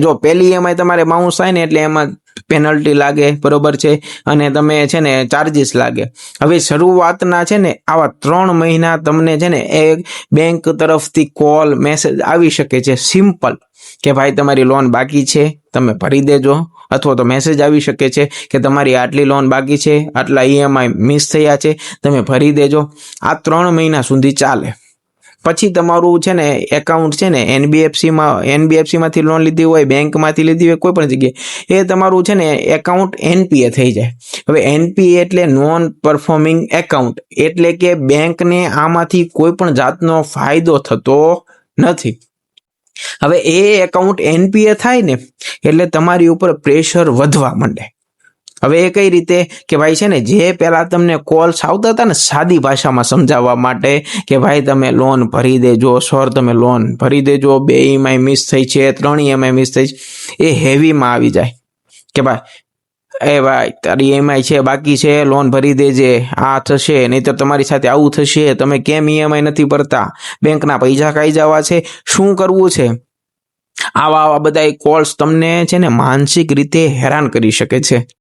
જો પહેલી ઈએમઆઈ તમારે બાઉન્સ થાય ને એટલે એમાં પેનલ્ટી લાગે, બરોબર છે, અને તમે છે ને ચાર્જીસ લાગે. હવે શરૂઆતના છે ને આવા 3 મહિના તમને છે ને એ બેંક તરફથી કોલ મેસેજ આવી શકે છે સિમ્પલ, કે ભાઈ તમારી લોન બાકી છે, તમે ભરી દેજો, અથવા તો મેસેજ આવી શકે છે કે તમારી આટલી લોન બાકી છે, આટલા ઈએમઆઈ મિસ થયા છે, તમે ભરી દેજો. આ 3 મહિના સુધી ચાલે. પછી તમારું છે ને એકાઉન્ટ છે ને એનબીએફસીમાંથી લોન લીધી હોય, બેંકમાંથી લીધી હોય, કોઈ પણ જગ્યાએ, એ તમારું છે ને એકાઉન્ટ એનપીએ થઈ જાય. હવે એનપીએ એટલે નોન પરફોર્મિંગ એકાઉન્ટ, એટલે કે બેંકને આમાંથી કોઈ પણ જાતનો ફાયદો થતો નથી. હવે એ એકાઉન્ટ એનપીએ થાય ને એટલે તમારી ઉપર પ્રેશર વધવા માંડે. હવે એ કઈ રીતે કે ભાઈ છે ને જે પહેલા તમને કોલ્સ આવતા હતા ને સાદી ભાષામાં સમજાવવા માટે કે ભાઈ તમે લોન ભરી દેજો સર, તમે લોન ભરી દેજો, 2 ઈએમઆઈ મિસ થઈ છે, 3 ઈએમઆઈ મિસ થઈ છે, એ હેવીમાં આવી જાય કે ભાઈ એ ભાઈ તારી ઈએમઆઈ છે બાકી છે, લોન ભરી દેજે, આ થશે નહીં તો તમારી સાથે આવું થશે, તમે કેમ ઈએમઆઈ નથી ભરતા, બેંકના પૈસા ખાઈ જવા છે, શું કરવું છે. આવા બધા કોલ્સ તમને છે ને માનસિક રીતે હેરાન કરી શકે છે.